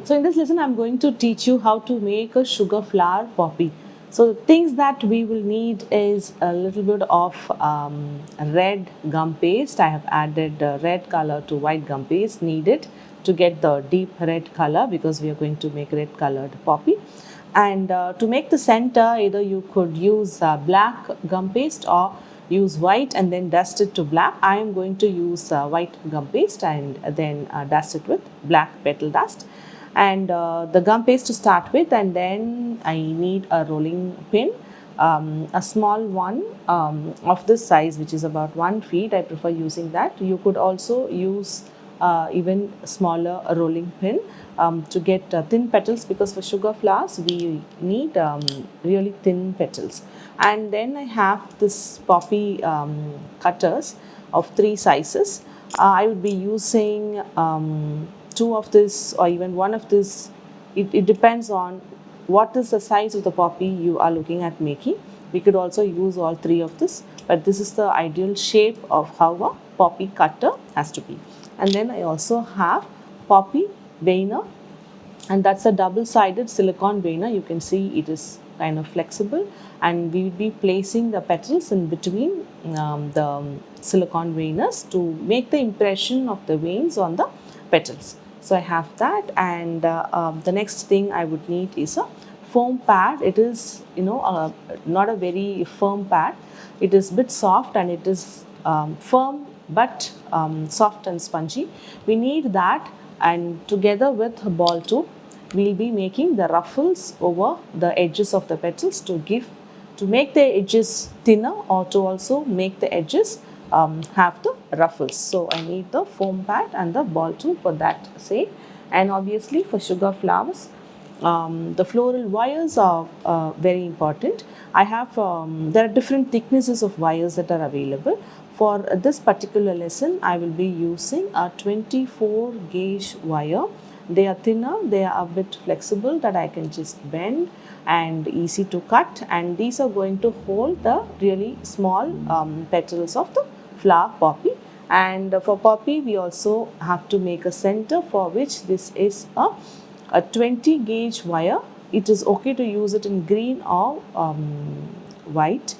So in this lesson, I'm going to teach you how to make a sugar flower poppy. So the things that we will need is a little bit of red gum paste. I have added red color to white gum paste needed to get the deep red color because we are going to make red colored poppy. And to make the center, either you could use black gum paste or use white and then dust it to black. I am going to use white gum paste and then dust it with black petal dust. And the gum paste to start with, and then I need a rolling pin, a small one of this size, which is about 1 feet. I prefer using that. You could also use even smaller rolling pin to get thin petals, because for sugar flowers we need really thin petals. And then I have this poppy cutters of 3 sizes. I would be using 2 of this or even 1 of this. It depends on what is the size of the poppy you are looking at making. We could also use all 3 of this, but this is the ideal shape of how a poppy cutter has to be. And then I also have poppy veiner, and that's a double-sided silicone veiner. You can see it is kind of flexible, and we will be placing the petals in between the silicone veiners to make the impression of the veins on the petals. So I have that, and the next thing I would need is a foam pad. It is not a very firm pad. It is a bit soft and it is firm but soft and spongy. We need that, and together with a ball tube, we'll be making the ruffles over the edges of the petals to make the edges thinner, or to also make the edges have the ruffles. So I need the foam pad and the ball tube for that sake. And obviously for sugar flowers, the floral wires are very important. I have there are different thicknesses of wires that are available. For this particular lesson, I will be using a 24 gauge wire. They are thinner, they are a bit flexible, that I can just bend and easy to cut, and these are going to hold the really small petals of the flower poppy. And for poppy, we also have to make a center, for which this is a 20 gauge wire. It is okay to use it in green or white,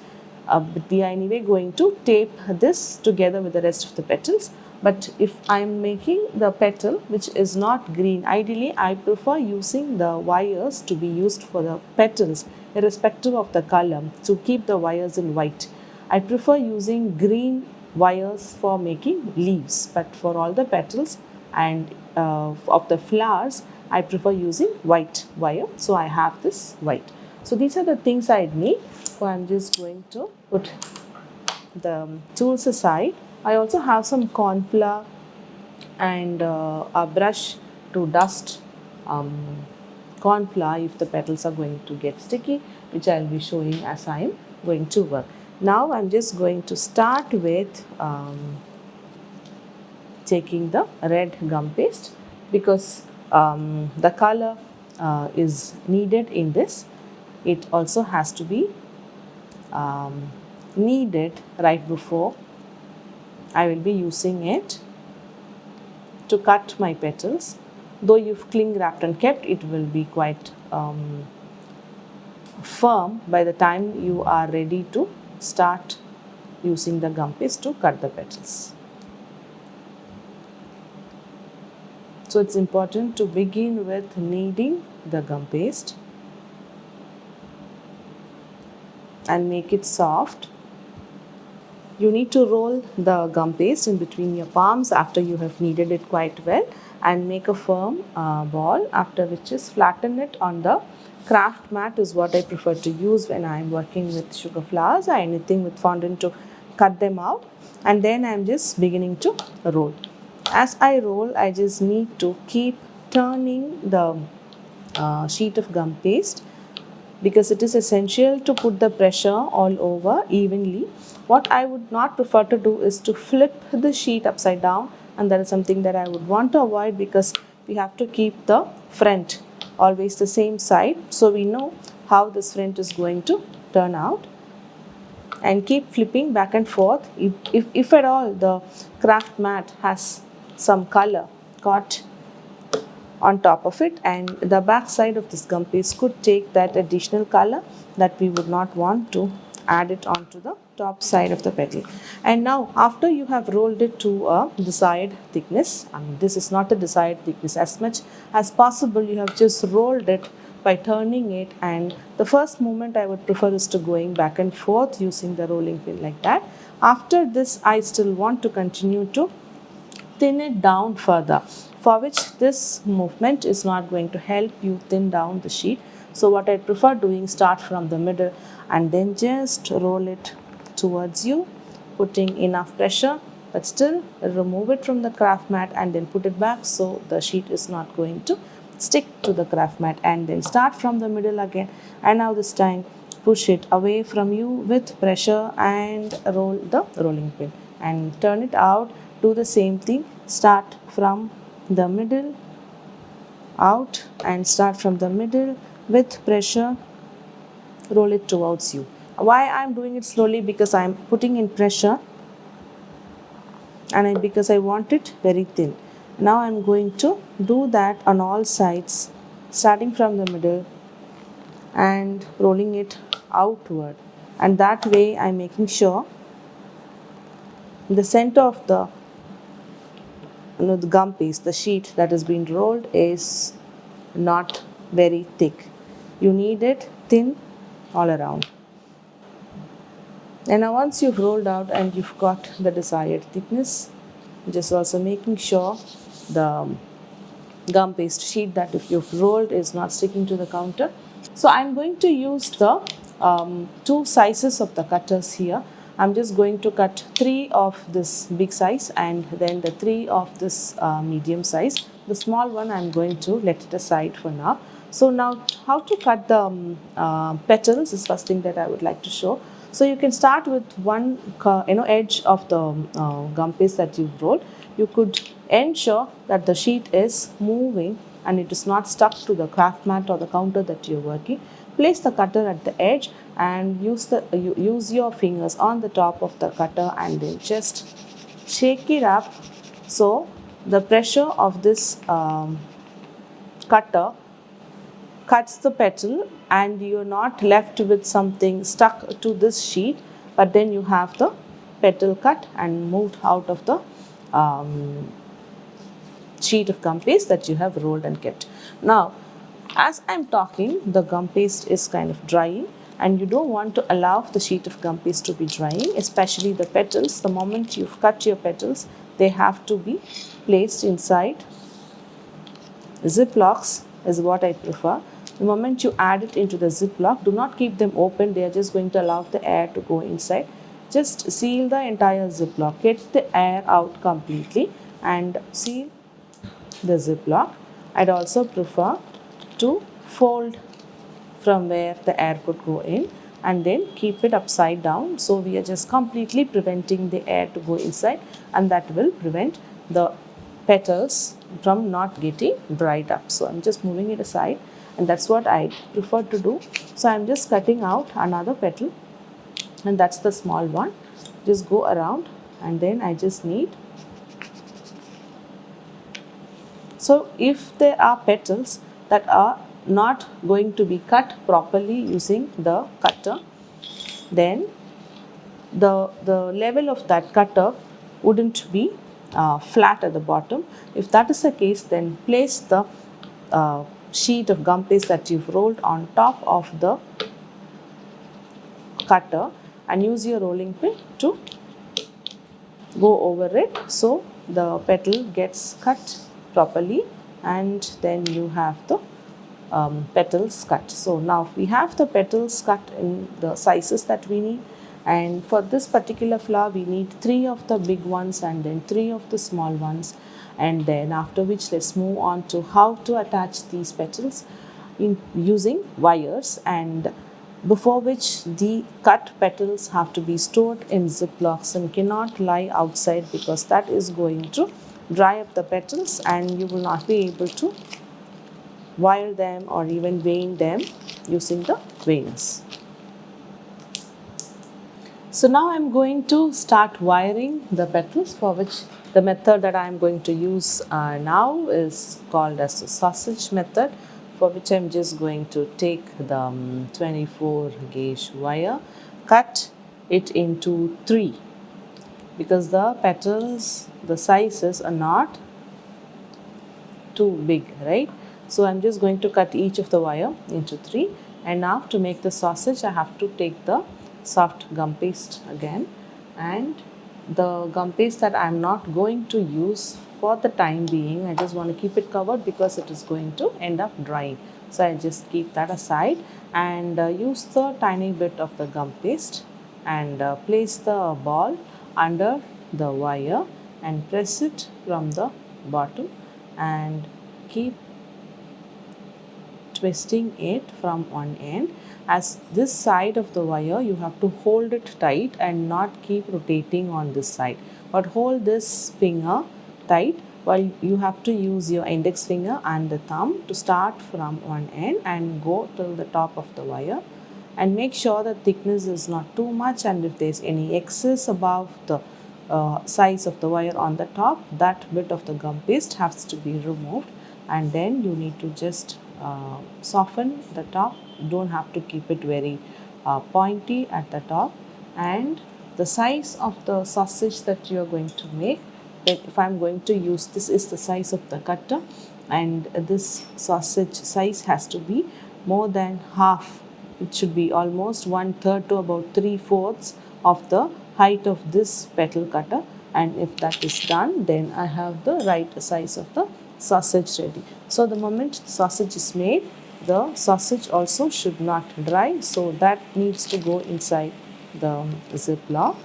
but we are anyway going to tape this together with the rest of the petals. But if I am making the petal which is not green, ideally I prefer using the wires to be used for the petals irrespective of the color, to keep the wires in white. I prefer using green wires for making leaves, but for all the petals and of the flowers, I prefer using white wire. So I have this white. So these are the things I need. So I'm just going to put the tools aside. I also have some corn flour and a brush to dust corn flour if the petals are going to get sticky, which I'll be showing as I'm going to work. Now I'm just going to start with taking the red gum paste, because the color is needed in this. It also has to be kneaded right before I will be using it to cut my petals. Though you've cling wrapped and kept, it will be quite firm by the time you are ready to start using the gum paste to cut the petals. So it's important to begin with kneading the gum paste and make it soft. You need to roll the gum paste in between your palms after you have kneaded it quite well, and make a firm ball, after which is flatten it on the craft mat is what I prefer to use when I am working with sugar flowers or anything with fondant to cut them out. And then I am just beginning to roll. As I roll, I just need to keep turning the sheet of gum paste, because it is essential to put the pressure all over evenly. What I would not prefer to do is to flip the sheet upside down, and that is something that I would want to avoid, because we have to keep the front always the same side, so we know how this front is going to turn out. And keep flipping back and forth. If at all the craft mat has some color caught on top of it, and the back side of this gum paste could take that additional color that we would not want to add it onto the top side of the petal. And now after you have rolled it to a desired thickness, this is not a desired thickness, as much as possible you have just rolled it by turning it, and the first movement I would prefer is to going back and forth using the rolling pin like that. After this, I still want to continue to thin it down further, for which this movement is not going to help you thin down the sheet. So what I prefer doing, start from the middle and then just roll it towards you, putting enough pressure, but still remove it from the craft mat and then put it back so the sheet is not going to stick to the craft mat, and then start from the middle again, and now this time push it away from you with pressure and roll the rolling pin and turn it out. Do the same thing, start from the middle out and start from the middle with pressure, roll it towards you. Why I am doing it slowly? Because I am putting in pressure and because I want it very thin. Now I am going to do that on all sides, starting from the middle and rolling it outward, and that way I am making sure the center of the the gum paste, the sheet that has been rolled, is not very thick. You need it thin all around. And now once you've rolled out and you've got the desired thickness, just also making sure the gum paste sheet that if you've rolled is not sticking to the counter. So I'm going to use the two sizes of the cutters here. I'm just going to cut 3 of this big size and then the 3 of this medium size. The small one I'm going to let it aside for now. So now how to cut the petals is first thing that I would like to show. So you can start with one edge of the gum paste that you've rolled. You could ensure that the sheet is moving and it is not stuck to the craft mat or the counter that you're working. Place the cutter at the edge and use your fingers on the top of the cutter and then just shake it up, so the pressure of this cutter cuts the petal and you're not left with something stuck to this sheet, but then you have the petal cut and moved out of the sheet of gum paste that you have rolled and kept. Now as I'm talking, the gum paste is kind of drying and you don't want to allow the sheet of gum paste to be drying, especially the petals. The moment you've cut your petals, they have to be placed inside ziplocs is what I prefer. The moment you add it into the ziploc, do not keep them open, they are just going to allow the air to go inside. Just seal the entire ziploc, get the air out completely and seal the ziploc. I'd also prefer to fold from where the air could go in and then keep it upside down, so we are just completely preventing the air to go inside, and that will prevent the petals from not getting dried up. So I'm just moving it aside, and that's what I prefer to do. So I'm just cutting out another petal, and that's the small one. Just go around and then I just need. So if there are petals that are not going to be cut properly using the cutter, then the level of that cutter wouldn't be flat at the bottom. If that is the case, then place the sheet of gum paste that you've rolled on top of the cutter and use your rolling pin to go over it so the petal gets cut properly, and then you have the petals cut. So now we have the petals cut in the sizes that we need, and for this particular flower we need 3 of the big ones and then 3 of the small ones, and then after which let's move on to how to attach these petals using wires, and before which the cut petals have to be stored in ziplocs and cannot lie outside, because that is going to dry up the petals and you will not be able to wire them or even vein them using the veiners. So now I'm going to start wiring the petals, for which The method that I am going to use now is called as the sausage method, for which I am just going to take the 24 gauge wire, cut it into 3, because the petals, the sizes are not too big, right? So I'm just going to cut each of the wire into 3, and now to make the sausage I have to take the soft gum paste again, and the gum paste that I'm not going to use for the time being, I just want to keep it covered because it is going to end up drying. So I just keep that aside and use the tiny bit of the gum paste and place the ball under the wire and press it from the bottom and keep twisting it from one end. As this side of the wire, you have to hold it tight and not keep rotating on this side, but hold this finger tight while you have to use your index finger and the thumb to start from one end and go till the top of the wire, and make sure the thickness is not too much, and if there is any excess above the size of the wire on the top, that bit of the gum paste has to be removed, and then you need to just soften the top. Don't have to keep it very pointy at the top. And the size of the sausage that you are going to make, if I'm going to use, this is the size of the cutter, and this sausage size has to be more than half. It should be almost 1/3 to about 3/4 of the height of this petal cutter, and if that is done, then I have the right size of the sausage ready. So the moment the sausage is made, the sausage also should not dry, so that needs to go inside the ziplock,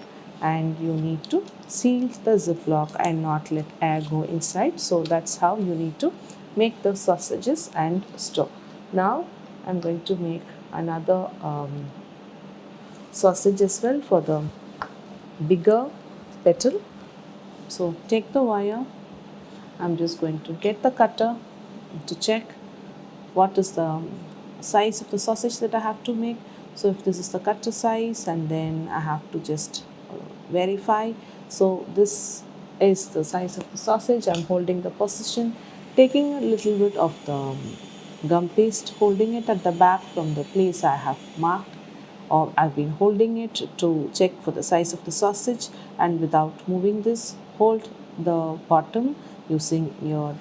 and you need to seal the ziplock and not let air go inside. So that's how you need to make the sausages and store. Now I'm going to make another sausage as well for the bigger petal. So take the wire, I'm just going to get the cutter to check what is the size of the sausage that I have to make. So if this is the cutter size, and then I have to just verify. So this is the size of the sausage. I'm holding the position, taking a little bit of the gum paste, holding it at the back from the place I have marked, or I've been holding it to check for the size of the sausage, and without moving this, hold the bottom using your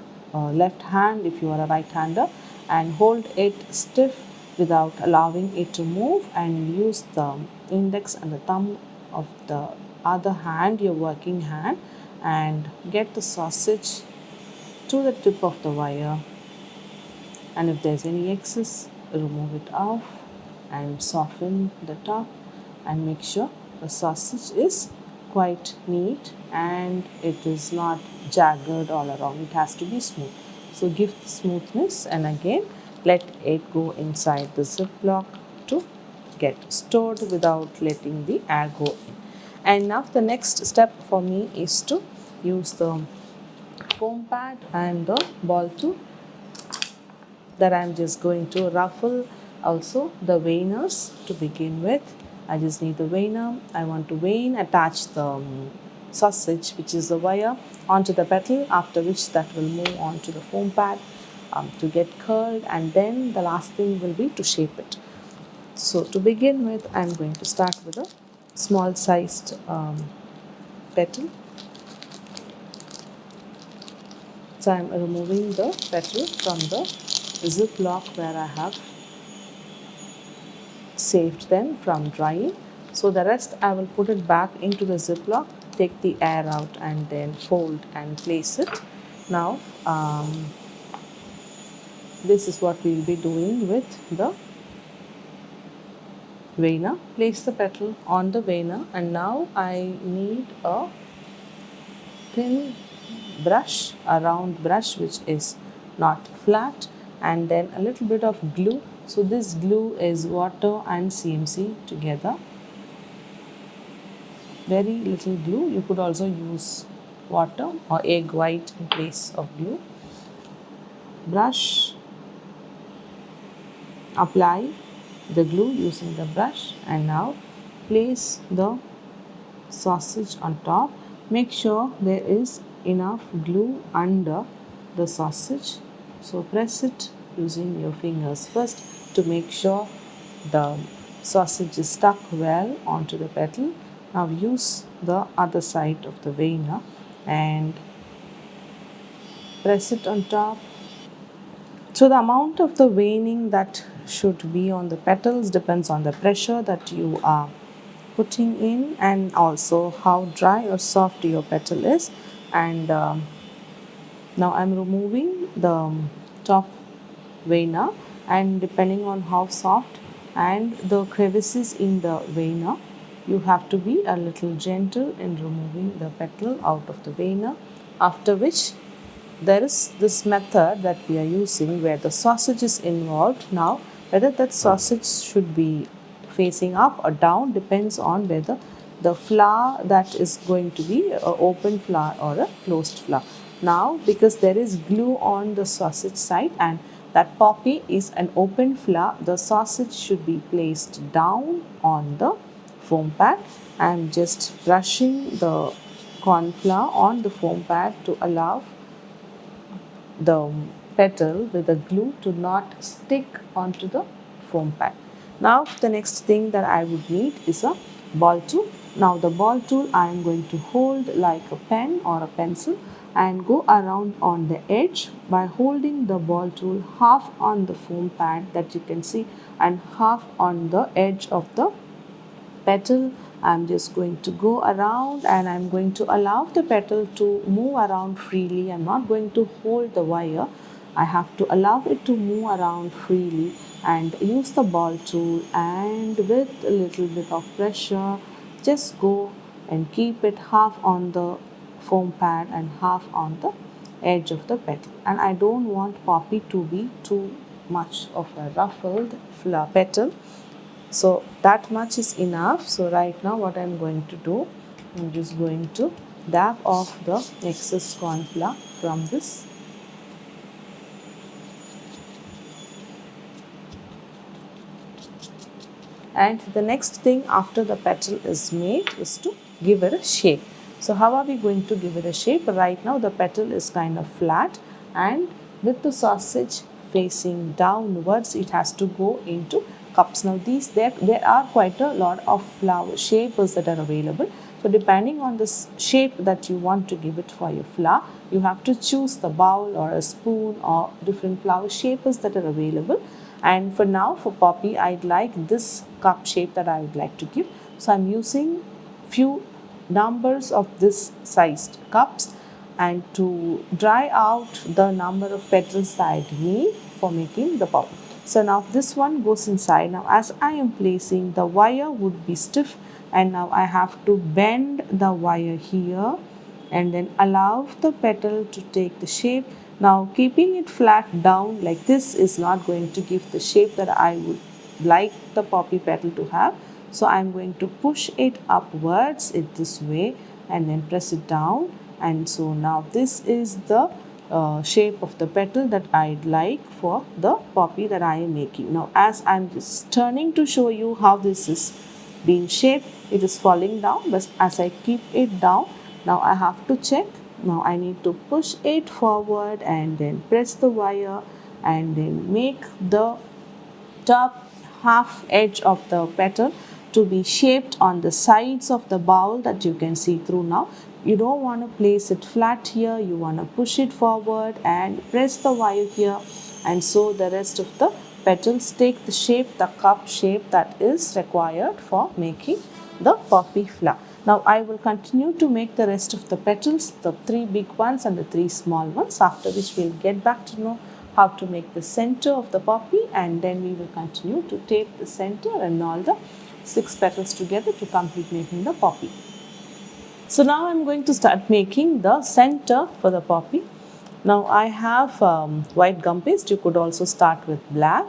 left hand if you are a right hander, and hold it stiff without allowing it to move, and use the index and the thumb of the other hand, your working hand, and get the sausage to the tip of the wire, and if there's any excess, remove it off and soften the top, and make sure the sausage is quite neat and it is not jagged all around. It has to be smooth. So give the smoothness, and again let it go inside the ziplock to get stored without letting the air go in. And now the next step for me is to use the foam pad and the ball tool, that I am just going to ruffle also the veiners to begin with. I just need the veiner. I want to vein, attach the sausage, which is the wire, onto the petal, after which that will move on to the foam pad to get curled, and then the last thing will be to shape it. So to begin with, I am going to start with a small sized petal. So I am removing the petal from the ziplock where I have saved them from drying. So the rest I will put it back into the ziplock, take the air out, and then fold and place it. Now this is what we will be doing with the veiner. Place the petal on the veiner, and now I need a thin brush, a round brush which is not flat, and then a little bit of glue. So this glue is water and CMC together. Very little glue. You could also use water or egg white in place of glue. Brush, apply the glue using the brush, and now place the sausage on top. Make sure there is enough glue under the sausage. So press it using your fingers first to make sure the sausage is stuck well onto the petal. Now use the other side of the veiner and press it on top. So the amount of the veining that should be on the petals depends on the pressure that you are putting in and also how dry or soft your petal is. And now I'm removing the top veiner, and depending on how soft and the crevices in the veiner, you have to be a little gentle in removing the petal out of the veiner, after which there is this method that we are using where the sausage is involved. Now whether that sausage should be facing up or down depends on whether the flower that is going to be an open flower or a closed flower. Now because there is glue on the sausage side and that poppy is an open flower, the sausage should be placed down on the foam pad. I am just brushing the corn flour on the foam pad to allow the petal with the glue to not stick onto the foam pad. Now the next thing that I would need is a ball tool. Now the ball tool I am going to hold like a pen or a pencil and go around on the edge by holding the ball tool half on the foam pad that you can see and half on the edge of the petal. I'm just going to go around and I'm going to allow the petal to move around freely. I'm not going to hold the wire. I have to allow it to move around freely and use the ball tool, and with a little bit of pressure just go and keep it half on the foam pad and half on the edge of the petal. And I don't want poppy to be too much of a ruffled petal, so that much is enough. So right now what I'm going to do, I'm just going to dab off the excess corn flour from this. And the next thing after the petal is made is to give it a shape. So how are we going to give it a shape? Right now the petal is kind of flat, and with the sausage facing downwards it has to go into cups. Now there are quite a lot of flower shapes that are available. So depending on the shape that you want to give it for your flower, you have to choose the bowl or a spoon or different flower shapes that are available. And for now, for poppy, I'd like this cup shape that I would like to give. So I'm using few numbers of this sized cups, and to dry out the number of petals that I need for making the poppy. So now this one goes inside. Now as I am placing, the wire would be stiff, and now I have to bend the wire here and then allow the petal to take the shape. Now keeping it flat down like this is not going to give the shape that I would like the poppy petal to have. So I am going to push it upwards in this way and then press it down. And so now this is the shape of the petal that I'd like for the poppy that I am making. Now as I'm just turning to show you how this is being shaped, it is falling down, but as I keep it down, now I have to check. Now I need to push it forward and then press the wire and then make the top half edge of the petal to be shaped on the sides of the bowl that you can see through. Now you don't want to place it flat here, you want to push it forward and press the wire here, and so the rest of the petals take the shape, the cup shape that is required for making the poppy flower. Now I will continue to make the rest of the petals, the 3 big ones and the 3 small ones, after which we will get back to know how to make the center of the poppy, and then we will continue to tape the center and all the 6 petals together to complete making the poppy. So now I am going to start making the center for the poppy. Now I have white gum paste. You could also start with black.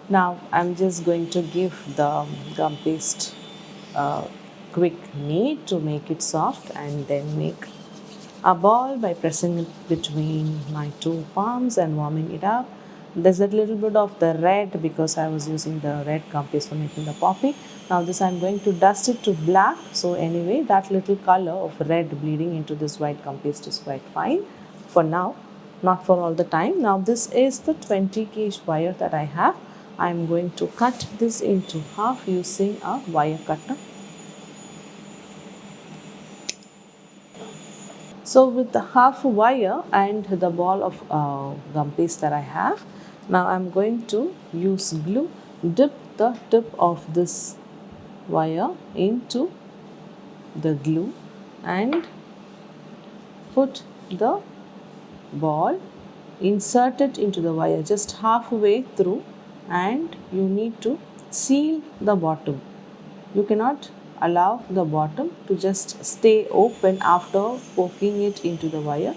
Now I'm just going to give the gum paste quick knead to make it soft, and then make a ball by pressing it between my 2 palms and warming it up. There's a little bit of the red because I was using the red Gumpaste for making the poppy. Now this I'm going to dust it to black. So anyway, that little color of red bleeding into this white Gumpaste is quite fine for now, not for all the time. Now this is the 20 gauge wire that I have. I'm going to cut this into half using a wire cutter. So with the half wire and the ball of gum paste that I have, now I'm going to use glue, dip the tip of this wire into the glue and put the ball, insert it into the wire just halfway through, and you need to seal the bottom. You cannot allow the bottom to just stay open after poking it into the wire,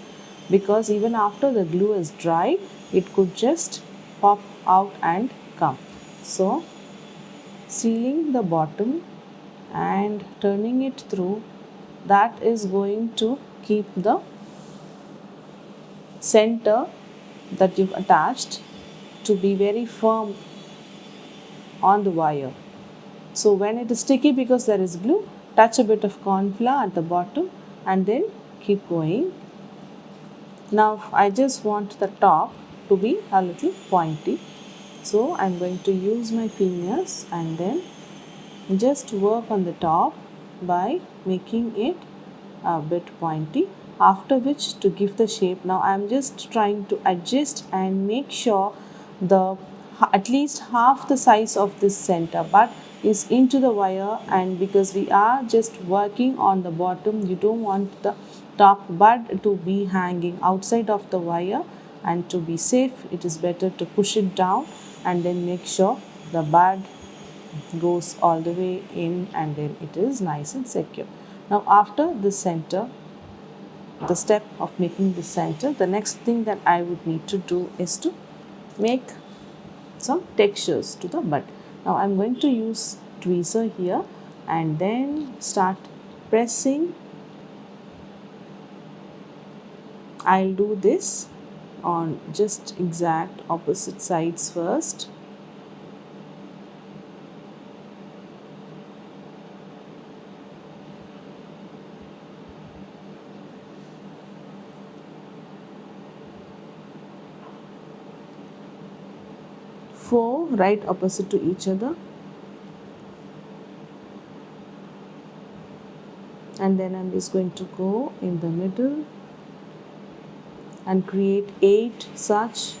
because even after the glue is dry, it could just pop out and come. So sealing the bottom and turning it through, that is going to keep the center that you've attached to be very firm on the wire. So when it is sticky because there is glue, touch a bit of corn flour at the bottom and then keep going. Now I just want the top to be a little pointy. So I'm going to use my fingers and then just work on the top by making it a bit pointy, after which to give the shape. Now I'm just trying to adjust and make sure the at least half the size of this center bud is into the wire, and because we are just working on the bottom, you don't want the top bud to be hanging outside of the wire, and to be safe it is better to push it down and then make sure the bud goes all the way in and then it is nice and secure. Now after the center, the step of making the center, the next thing that I would need to do is to make some textures to the bud. Now I'm going to use tweezer here and then start pressing. I'll do this on just exact opposite sides first. Four right opposite to each other, and then I'm just going to go in the middle and create 8 such.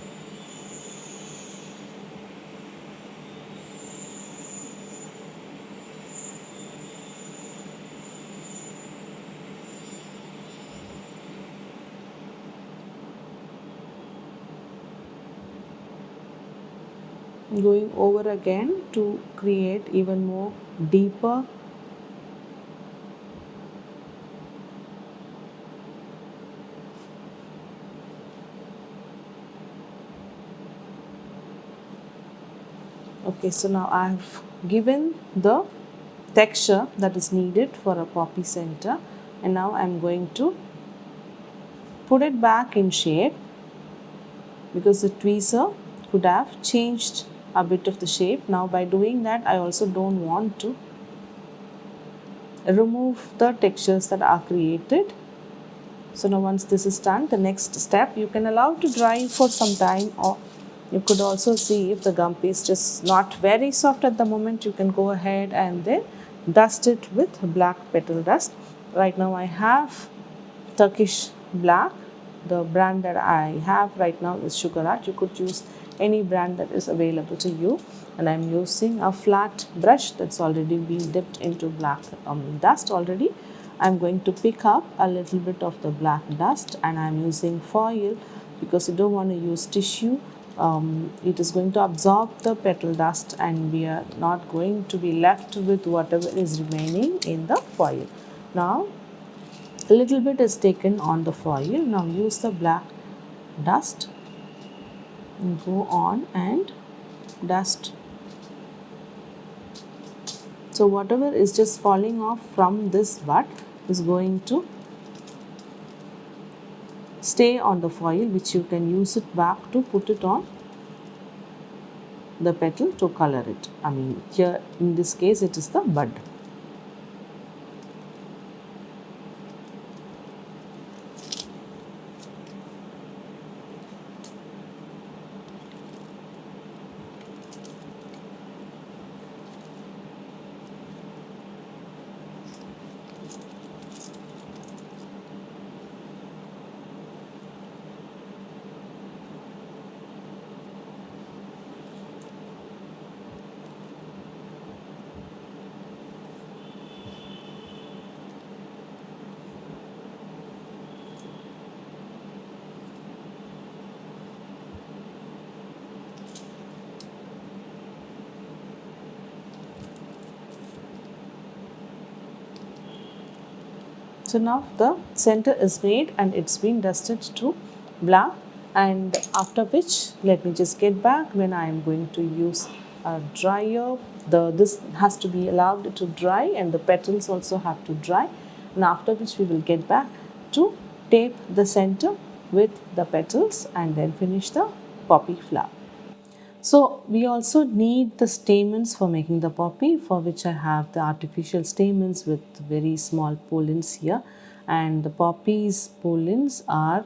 Going over again to create even more deeper. Okay, so now I have given the texture that is needed for a poppy center, and now I am going to put it back in shape, because the tweezer could have changed a bit of the shape. Now by doing that, I also don't want to remove the textures that are created. So now once this is done, the next step, you can allow to dry for some time, or you could also see if the gum paste is not very soft at the moment, you can go ahead and then dust it with black petal dust. Right now I have Turkish black. The brand that I have right now is Sugar Art. You could use any brand that is available to you, and I'm using a flat brush that's already been dipped into black dust already. I'm going to pick up a little bit of the black dust, and I'm using foil because you don't want to use tissue. It is going to absorb the petal dust and we are not going to be left with whatever is remaining in the foil. Now a little bit is taken on the foil. Now use the black dust and go on and dust. So whatever is just falling off from this bud is going to stay on the foil, which you can use it back to put it on the petal to color it. I mean, here in this case it is the bud. So now the center is made and it's been dusted to black, and after which let me just get back when I am going to use a dryer. This has to be allowed to dry and the petals also have to dry, and after which we will get back to tape the center with the petals and then finish the poppy flower. So we also need the stamens for making the poppy, for which I have the artificial stamens with very small pollens here, and the poppy's pollens are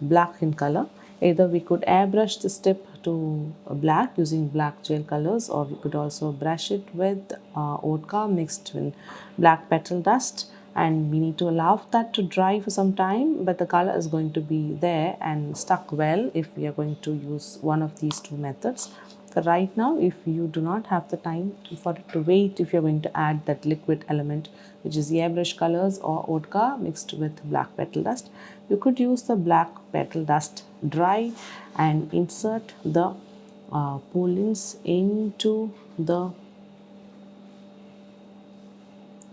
black in color. Either we could airbrush this tip to black using black gel colors, or we could also brush it with vodka mixed with black petal dust, and we need to allow that to dry for some time, but the color is going to be there and stuck well if we are going to use one of these two methods. For right now, if you do not have the time for it to wait, if you're going to add that liquid element which is airbrush colors or vodka mixed with black petal dust, you could use the black petal dust dry and insert the pollens into the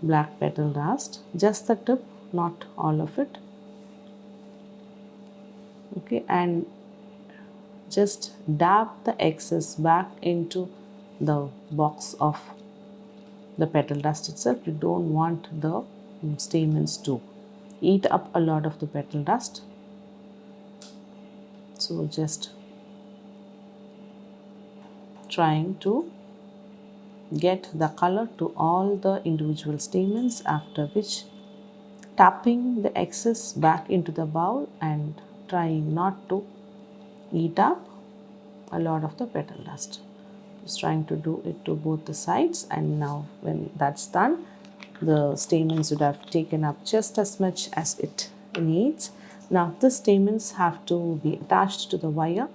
black petal dust, just the tip, not all of it. Okay, and just dab the excess back into the box of the petal dust itself. You don't want the stamens to eat up a lot of the petal dust. So just trying to get the color to all the individual stamens, after which tapping the excess back into the bowl and trying not to eat up a lot of the petal dust. Just trying to do it to both the sides, and now when that's done, the stamens would have taken up just as much as it needs. Now the stamens have to be attached to the wire,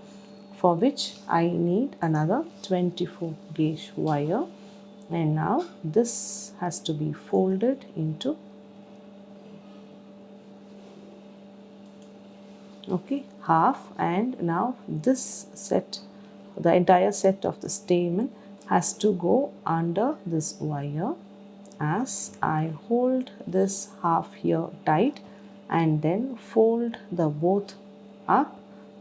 for which I need another 24 gauge wire, and now this has to be folded into half, and now this set, the entire set of the stamen has to go under this wire as I hold this half here tight and then fold the both up,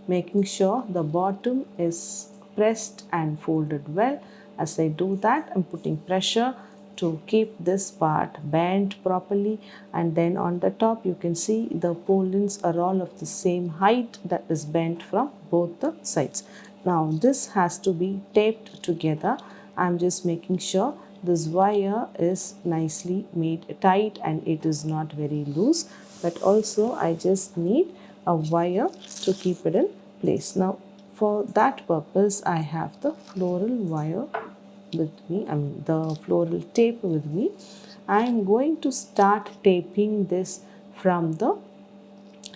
making sure the bottom is pressed and folded well. As I do that, I'm putting pressure to keep this part bent properly, and then on the top you can see the pollens are all of the same height, that is bent from both the sides. Now this has to be taped together. I'm just making sure this wire is nicely made tight and it is not very loose, but also I just need a wire to keep it in place. Now for that purpose I have the floral wire with me, I mean the floral tape with me. I am going to start taping this from the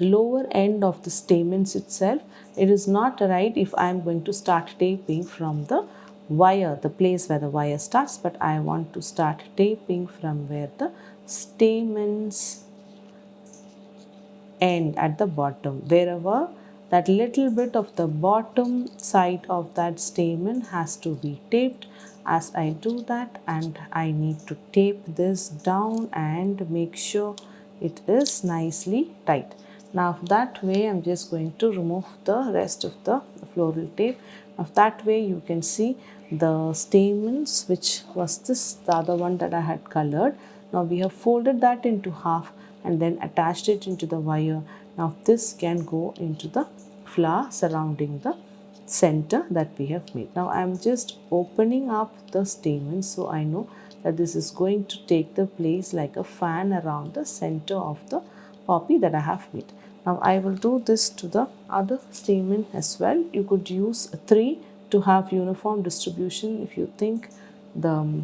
lower end of the stamens itself. It is not right if I am going to start taping from the wire, the place where the wire starts, but I want to start taping from where the stamens end at the bottom, wherever that little bit of the bottom side of that stamen has to be taped. As I do that, and I need to tape this down and make sure it is nicely tight. Now that way I'm just going to remove the rest of the floral tape. Now that way you can see the stamens, which was this, the other one that I had colored. Now we have folded that into half and then attached it into the wire. Now this can go into the flower surrounding the center that we have made. Now I am just opening up the stamen so I know that this is going to take the place like a fan around the center of the poppy that I have made. Now I will do this to the other stamen as well. You could use 3 to have uniform distribution. If you think the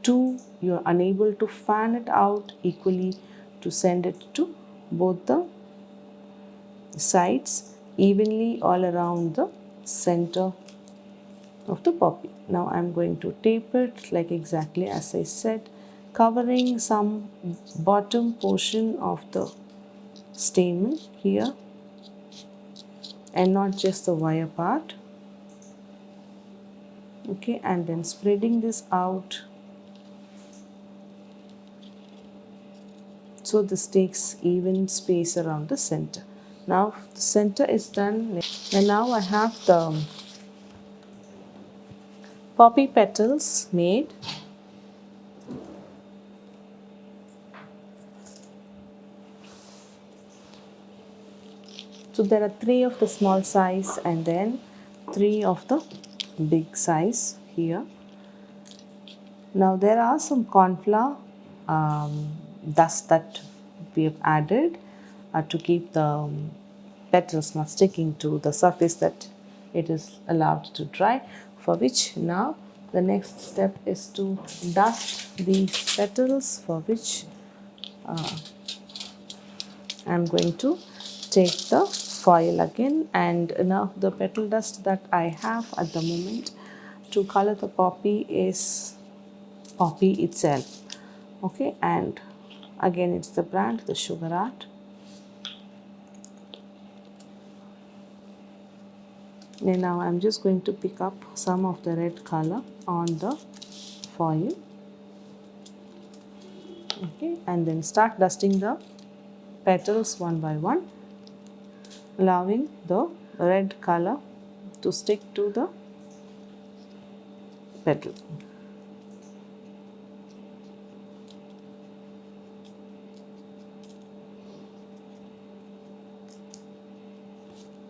2 you're unable to fan it out equally to send it to both the sides evenly all around the center of the poppy. Now I'm going to tape it like exactly as I said, covering some bottom portion of the stamen here and not just the wire part. Okay, and then spreading this out so this takes even space around the center. Now the center is done and now I have the poppy petals made. So there are 3 of the small size and then 3 of the big size here. Now there are some corn flour dust that we have added to keep the petals not sticking to the surface that it is allowed to dry, for which now the next step is to dust these petals, for which I am going to take the foil again, and now the petal dust that I have at the moment to color the poppy is poppy itself. Okay, and again it's the brand, the Sugar Art. And now I'm just going to pick up some of the red color on the foil. Okay, and then start dusting the petals one by one, allowing the red color to stick to the petal.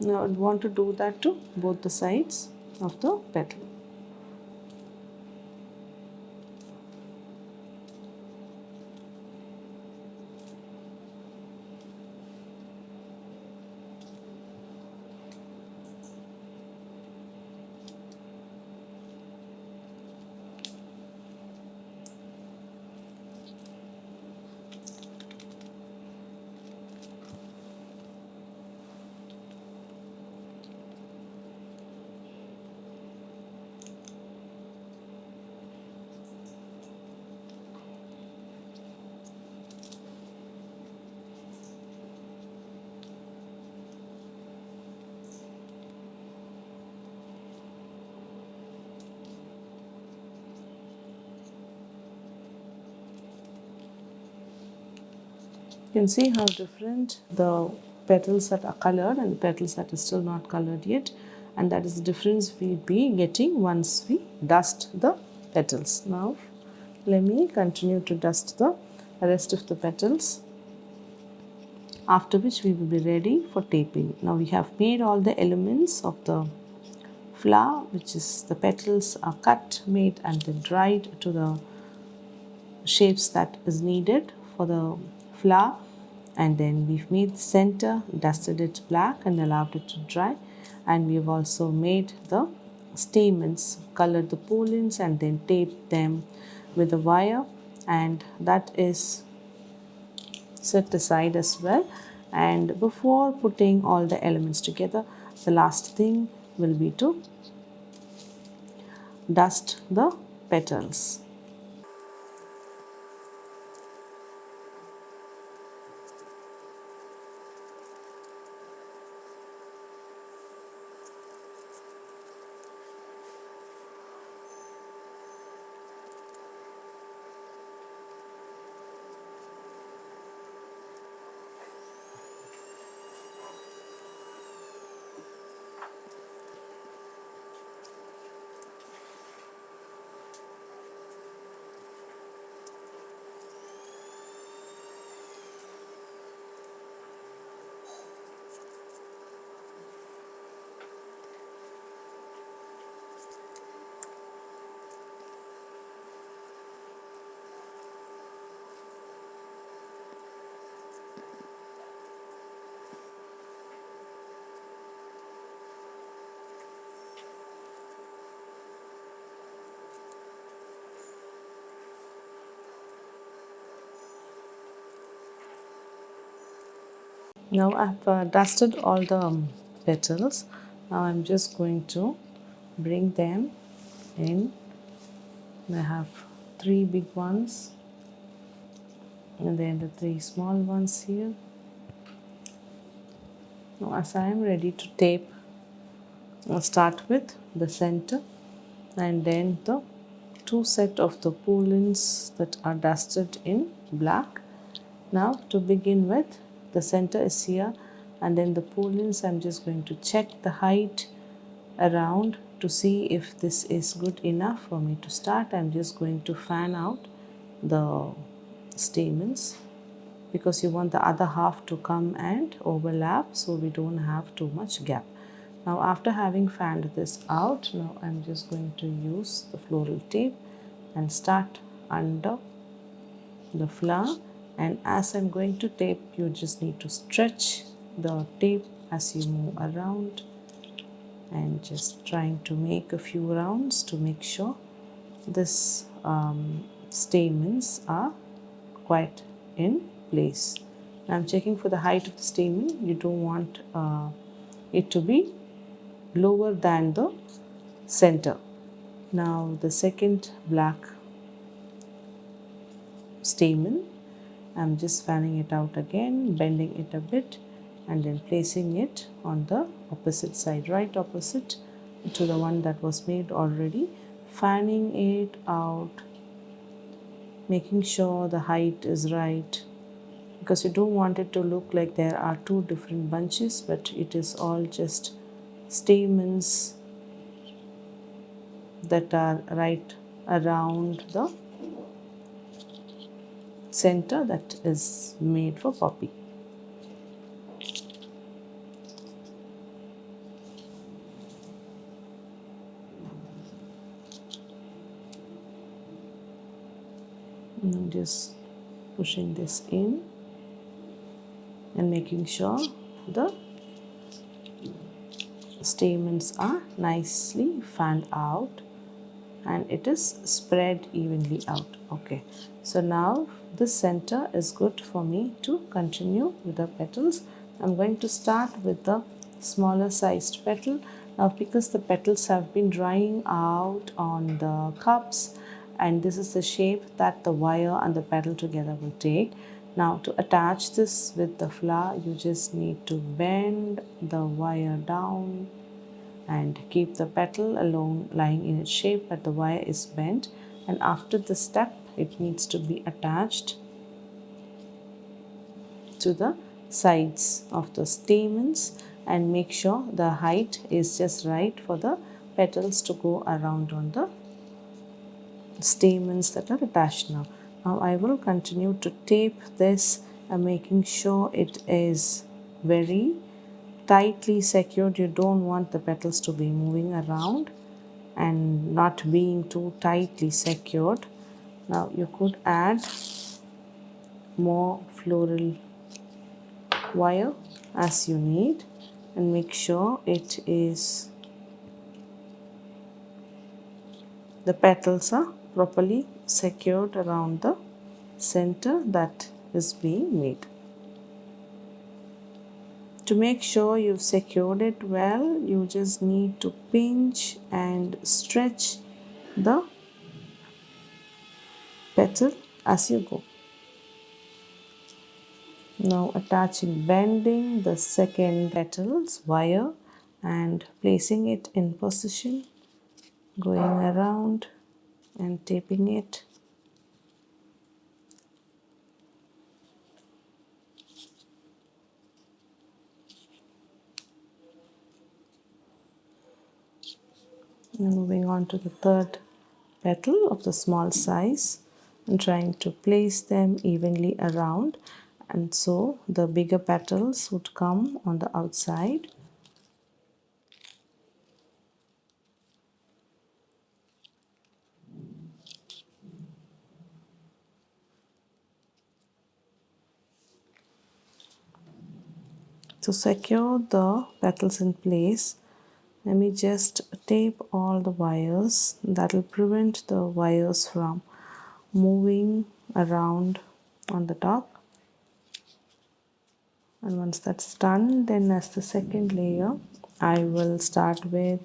Now I want to do that to both the sides of the petal. You can see how different the petals that are colored and the petals that are still not colored yet, and that is the difference we'll be getting once we dust the petals. Now let me continue to dust the rest of the petals, after which we will be ready for taping. Now we have made all the elements of the flower, which is the petals are cut, made and then dried to the shapes that is needed for the flower, and then we've made the center, dusted it black and allowed it to dry, and we've also made the stamens, colored the pollens and then taped them with a wire, and that is set aside as well. And before putting all the elements together, the last thing will be to dust the petals. Now I've dusted all the petals. Now I'm just going to bring them in. I have 3 big ones and then the 3 small ones here. Now as I am ready to tape, I'll start with the center and then the 2 sets of the pull-ins that are dusted in black. Now to begin with, the center is here and then the pull-ins, I'm just going to check the height around to see if this is good enough for me to start. I'm just going to fan out the stamens because you want the other half to come and overlap so we don't have too much gap. Now after having fanned this out, now I'm just going to use the floral tape and start under the flower, and as I'm going to tape, you just need to stretch the tape as you move around and just trying to make a few rounds to make sure this stamens are quite in place. I'm checking for the height of the stamen. You don't want it to be lower than the center. Now the second black stamen, I'm just fanning it out again, bending it a bit and then placing it on the opposite side, right opposite to the one that was made already, fanning it out, making sure the height is right because you don't want it to look like there are 2 different bunches, but it is all just stamens that are right around the center that is made for poppy. And just pushing this in and making sure the stamens are nicely fanned out and it is spread evenly out. Okay, so now this center is good for me to continue with the petals. I'm going to start with the smaller sized petal. Now because the petals have been drying out on the cups and this is the shape that the wire and the petal together will take. Now to attach this with the flower, you just need to bend the wire down and keep the petal alone lying in its shape but the wire is bent, and after this step it needs to be attached to the sides of the stamens and make sure the height is just right for the petals to go around on the stamens that are attached now. Now I will continue to tape this and making sure it is very tightly secured. You don't want the petals to be moving around and not being too tightly secured. Now you could add more floral wire as you need and make sure it is the petals are properly secured around the center that is being made. To make sure you've secured it well, you just need to pinch and stretch the petal as you go. Now attaching, bending the second petal's wire and placing it in position, going around and taping it. And moving on to the third petal of the small size and trying to place them evenly around, and so the bigger petals would come on the outside. To secure the petals in place, let me just tape all the wires. That will prevent the wires from moving around on the top. And once that's done, then as the second layer, I will start with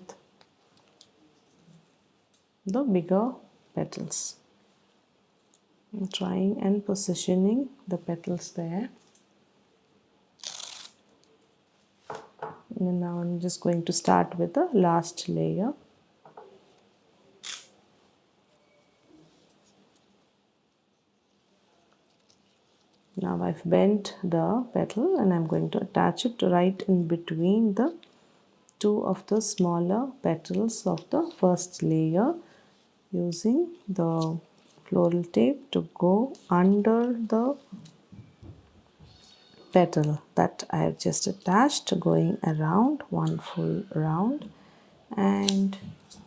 the bigger petals. I'm trying and positioning the petals there. And now I'm just going to start with the last layer. Now I've bent the petal and I'm going to attach it right in between the two of the smaller petals of the first layer, using the floral tape to go under the petal that I have just attached, going around one full round, and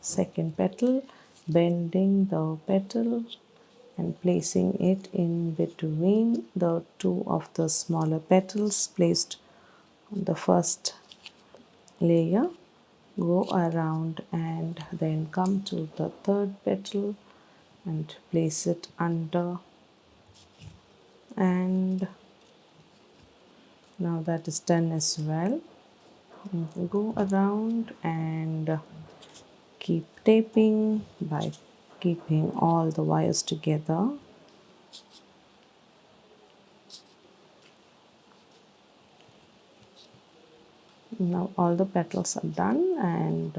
second petal, bending the petal and placing it in between the two of the smaller petals placed on the first layer, go around and then come to the third petal and place it under, and now that is done as well. Go around and keep taping by keeping all the wires together. Now all the petals are done, and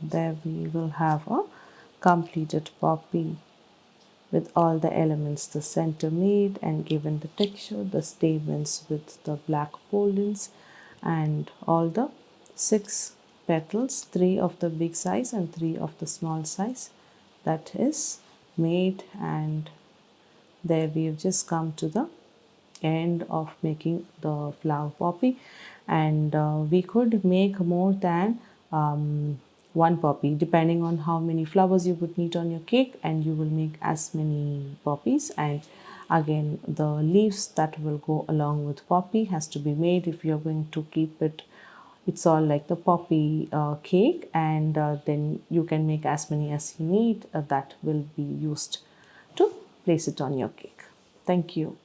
there we will have a completed poppy with all the elements, the center made and given the texture, the stamens with the black pollens, and all the 6 petals, 3 of the big size and 3 of the small size, that is made. And there we've just come to the end of making the flower poppy, and we could make more than one poppy depending on how many flowers you would need on your cake, and you will make as many poppies. And again, the leaves that will go along with poppy has to be made if you're going to keep it. It's all like the poppy cake, and then you can make as many as you need that will be used to place it on your cake. Thank you.